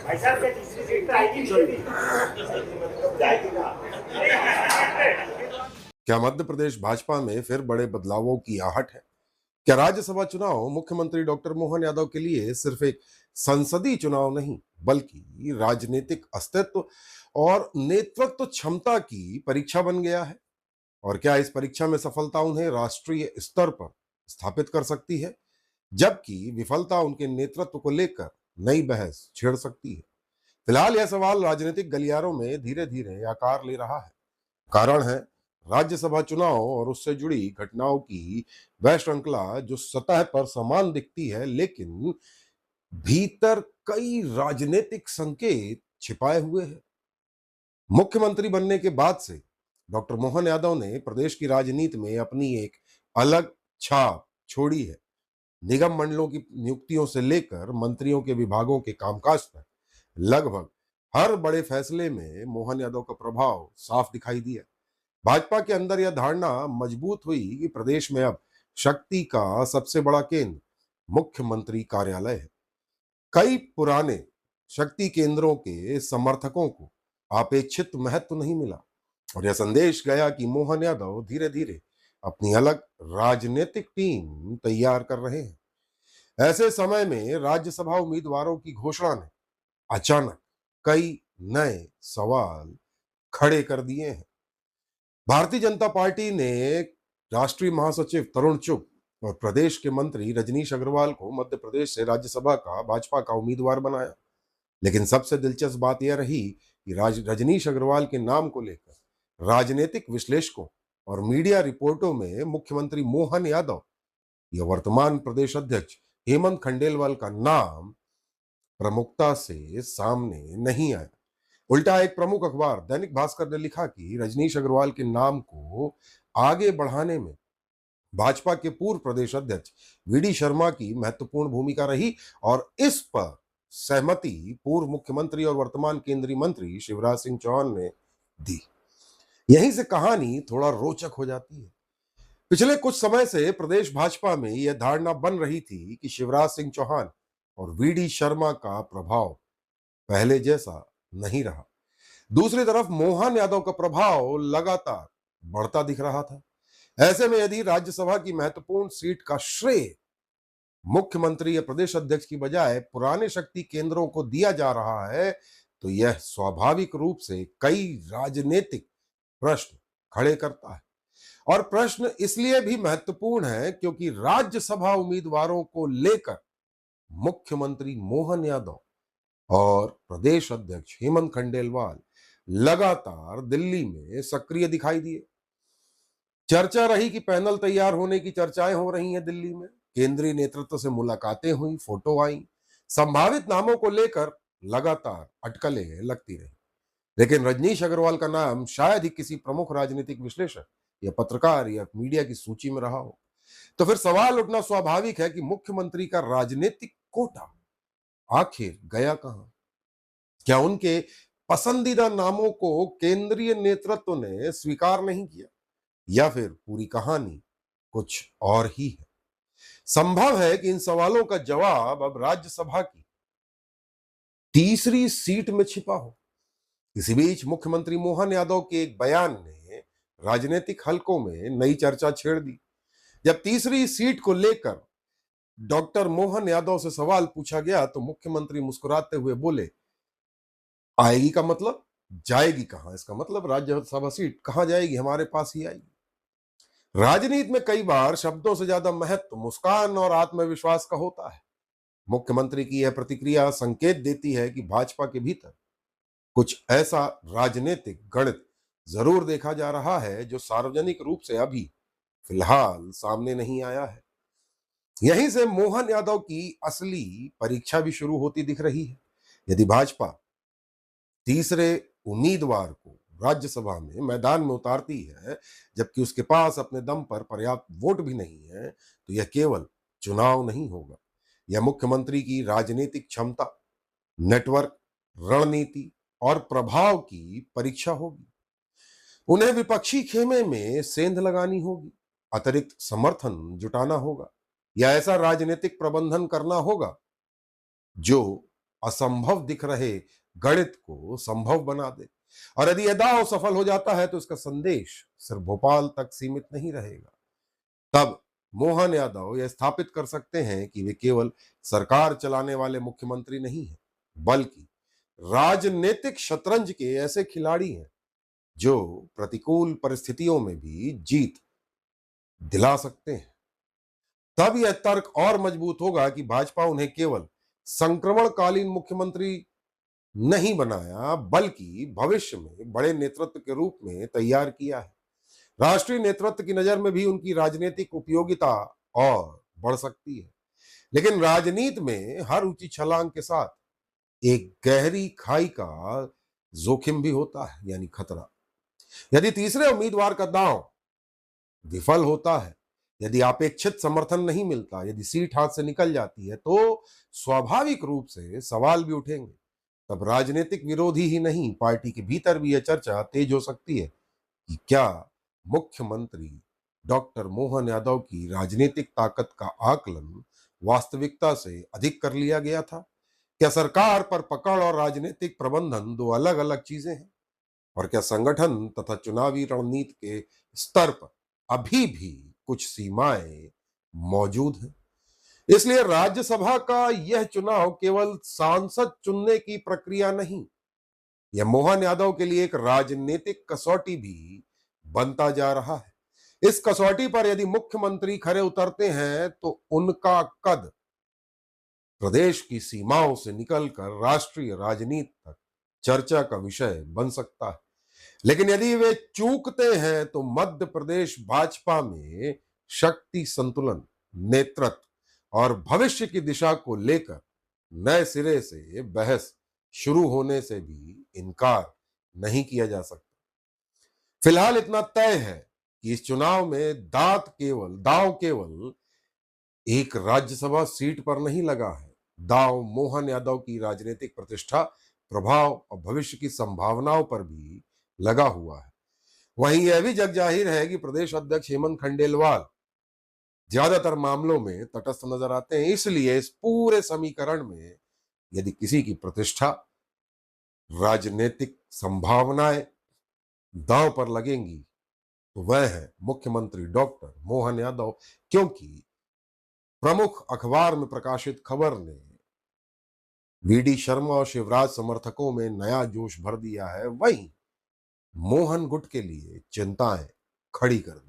ऐसा क्या तीसरी सीट पे आएगी जल्दी जाएगी ना। क्या मध्य प्रदेश भाजपा में फिर बड़े बदलावों की आहट है? क्या राज्यसभा चुनाव मुख्यमंत्री डॉक्टर मोहन यादव के लिए सिर्फ एक संसदीय चुनाव नहीं, बल्कि राजनीतिक अस्तित्व और नेतृत्व क्षमता की परीक्षा बन गया है? और क्या इस परीक्षा में सफलता उन्हें राष्ट्रीय स्तर पर स्थापित कर सकती है, जबकि विफलता उनके नेतृत्व को लेकर नई बहस छेड़ सकती है? फिलहाल यह सवाल राजनीतिक गलियारों में धीरे धीरे आकार ले रहा है। कारण है राज्यसभा चुनाव और उससे जुड़ी घटनाओं की वह श्रृंखला जो सतह पर समान दिखती है, लेकिन भीतर कई राजनीतिक संकेत छिपाए हुए हैं। मुख्यमंत्री बनने के बाद से डॉक्टर मोहन यादव ने प्रदेश की राजनीति में अपनी एक अलग छाप छोड़ी है। निगम मंडलों की नियुक्तियों से लेकर मंत्रियों के विभागों के कामकाज तक लगभग हर बड़े फैसले में मोहन यादव का प्रभाव साफ दिखाई दिया। भाजपा के अंदर यह धारणा मजबूत हुई कि प्रदेश में अब शक्ति का सबसे बड़ा केंद्र मुख्यमंत्री कार्यालय है। कई पुराने शक्ति केंद्रों के समर्थकों को अपेक्षित महत्व नहीं मिला और यह संदेश गया कि मोहन यादव धीरे धीरे अपनी अलग राजनीतिक टीम तैयार कर रहे हैं। ऐसे समय में राज्यसभा उम्मीदवारों की घोषणा ने अचानक कई नए सवाल खड़े कर दिए हैं। भारतीय जनता पार्टी ने राष्ट्रीय महासचिव तरुण चुग और प्रदेश के मंत्री रजनीश अग्रवाल को मध्य प्रदेश से राज्यसभा का भाजपा का उम्मीदवार बनाया। लेकिन सबसे दिलचस्प बात यह रही कि रजनीश अग्रवाल के नाम को लेकर राजनीतिक विश्लेषकों और मीडिया रिपोर्टों में मुख्यमंत्री मोहन यादव या वर्तमान प्रदेश अध्यक्ष हेमंत खंडेलवाल का नाम प्रमुखता से सामने नहीं आया। उल्टा एक प्रमुख अखबार दैनिक भास्कर ने लिखा कि रजनीश अग्रवाल के नाम को आगे बढ़ाने में भाजपा के पूर्व प्रदेश अध्यक्ष वीडी शर्मा की महत्वपूर्ण भूमिका रही और इस पर सहमति पूर्व मुख्यमंत्री और वर्तमान केंद्रीय मंत्री शिवराज सिंह चौहान ने दी। यहीं से कहानी थोड़ा रोचक हो जाती है। पिछले कुछ समय से प्रदेश भाजपा में यह धारणा बन रही थी कि शिवराज सिंह चौहान और वीडी शर्मा का प्रभाव पहले जैसा नहीं रहा। दूसरी तरफ मोहन यादव का प्रभाव लगातार बढ़ता दिख रहा था। ऐसे में यदि राज्यसभा की महत्वपूर्ण सीट का श्रेय मुख्यमंत्री या प्रदेश अध्यक्ष की बजाय पुराने शक्ति केंद्रों को दिया जा रहा है, तो यह स्वाभाविक रूप से कई राजनीतिक प्रश्न खड़े करता है। और प्रश्न इसलिए भी महत्वपूर्ण है क्योंकि राज्यसभा उम्मीदवारों को लेकर मुख्यमंत्री मोहन यादव और प्रदेश अध्यक्ष हेमंत खंडेलवाल लगातार दिल्ली में सक्रिय दिखाई दिए। चर्चा रही कि पैनल तैयार होने की चर्चाएं हो रही हैं दिल्ली में, केंद्रीय नेतृत्व से मुलाकातें हुई, फोटो आई, संभावित नामों को लेकर लगातार अटकलें लगती रही। लेकिन रजनीश अग्रवाल का नाम शायद ही किसी प्रमुख राजनीतिक विश्लेषक या पत्रकार या मीडिया की सूची में रहा हो। तो फिर सवाल उठना स्वाभाविक है कि मुख्यमंत्री का राजनीतिक कोटा आखिर गया कहां? क्या उनके पसंदीदा नामों को केंद्रीय नेतृत्व ने स्वीकार नहीं किया, या फिर पूरी कहानी कुछ और ही है? संभव है कि इन सवालों का जवाब अब राज्यसभा की तीसरी सीट में छिपा हो। इसी बीच मुख्यमंत्री मोहन यादव के एक बयान ने राजनीतिक हलकों में नई चर्चा छेड़ दी। जब तीसरी सीट को लेकर डॉक्टर मोहन यादव से सवाल पूछा गया तो मुख्यमंत्री मुस्कुराते हुए बोले, आएगी का मतलब जाएगी कहां? इसका मतलब राज्यसभा सीट कहां जाएगी, हमारे पास ही आएगी। राजनीति में कई बार शब्दों से ज्यादा महत्व मुस्कान और आत्मविश्वास का होता है। मुख्यमंत्री की यह प्रतिक्रिया संकेत देती है कि भाजपा के भीतर कुछ ऐसा राजनीतिक गणित जरूर देखा जा रहा है जो सार्वजनिक रूप से अभी फिलहाल सामने नहीं आया है। यहीं से मोहन यादव की असली परीक्षा भी शुरू होती दिख रही है। यदि भाजपा तीसरे उम्मीदवार को राज्यसभा में मैदान में उतारती है, जबकि उसके पास अपने दम पर पर्याप्त वोट भी नहीं है, तो यह केवल चुनाव नहीं होगा, यह मुख्यमंत्री की राजनीतिक क्षमता, नेटवर्क, रणनीति और प्रभाव की परीक्षा होगी। उन्हें विपक्षी खेमे में सेंध लगानी होगी, अतिरिक्त समर्थन जुटाना होगा या ऐसा राजनीतिक प्रबंधन करना होगा जो असंभव दिख रहे गणित को संभव बना दे। और यदि यह दांव सफल हो जाता है तो इसका संदेश सिर्फ भोपाल तक सीमित नहीं रहेगा। तब मोहन यादव यह स्थापित कर सकते हैं कि वे केवल सरकार चलाने वाले मुख्यमंत्री नहीं हैं, बल्कि राजनीतिक शतरंज के ऐसे खिलाड़ी हैं जो प्रतिकूल परिस्थितियों में भी जीत दिला सकते हैं। तब यह तर्क और मजबूत होगा कि भाजपा उन्हें केवल संक्रमणकालीन मुख्यमंत्री नहीं बनाया, बल्कि भविष्य में बड़े नेतृत्व के रूप में तैयार किया है। राष्ट्रीय नेतृत्व की नजर में भी उनकी राजनीतिक उपयोगिता और बढ़ सकती है। लेकिन राजनीति में हर ऊंची छलांग के साथ एक गहरी खाई का जोखिम भी होता है, यानी खतरा। यदि तीसरे उम्मीदवार का दांव विफल होता है, यदि अपेक्षित समर्थन नहीं मिलता, यदि सीट हाथ से निकल जाती है, तो स्वाभाविक रूप से सवाल भी उठेंगे। तब राजनीतिक विरोधी ही नहीं, पार्टी के भीतर भी यह चर्चा तेज हो सकती है कि क्या मुख्यमंत्री डॉक्टर मोहन यादव की राजनीतिक ताकत का आकलन वास्तविकता से अधिक कर लिया गया था? क्या सरकार पर पकड़ और राजनीतिक प्रबंधन दो अलग अलग चीजें हैं? और क्या संगठन तथा चुनावी रणनीति के स्तर पर अभी भी कुछ सीमाएं मौजूद हैं? इसलिए राज्यसभा का यह चुनाव केवल सांसद चुनने की प्रक्रिया नहीं, यह मोहन यादव के लिए एक राजनीतिक कसौटी भी बनता जा रहा है। इस कसौटी पर यदि मुख्यमंत्री खरे उतरते हैं तो उनका कद प्रदेश की सीमाओं से निकलकर राष्ट्रीय राजनीति तक चर्चा का विषय बन सकता है। लेकिन यदि वे चूकते हैं तो मध्य प्रदेश भाजपा में शक्ति संतुलन, नेतृत्व और भविष्य की दिशा को लेकर नए सिरे से बहस शुरू होने से भी इनकार नहीं किया जा सकता। फिलहाल इतना तय है कि इस चुनाव में दांव केवल एक राज्यसभा सीट पर नहीं लगा है। दांव मोहन यादव की राजनीतिक प्रतिष्ठा, प्रभाव और भविष्य की संभावनाओं पर भी लगा हुआ है। वहीं यह भी जग जाहिर है कि प्रदेश अध्यक्ष हेमंत खंडेलवाल ज्यादातर मामलों में तटस्थ नजर आते हैं। इसलिए इस पूरे समीकरण में यदि किसी की प्रतिष्ठा, राजनीतिक संभावनाएं दांव पर लगेंगी तो वह है मुख्यमंत्री डॉक्टर मोहन यादव, क्योंकि प्रमुख अखबार में प्रकाशित खबर ने वीडी शर्मा और शिवराज समर्थकों में नया जोश भर दिया है, वहीं मोहन गुट के लिए चिंताएं खड़ी कर दी।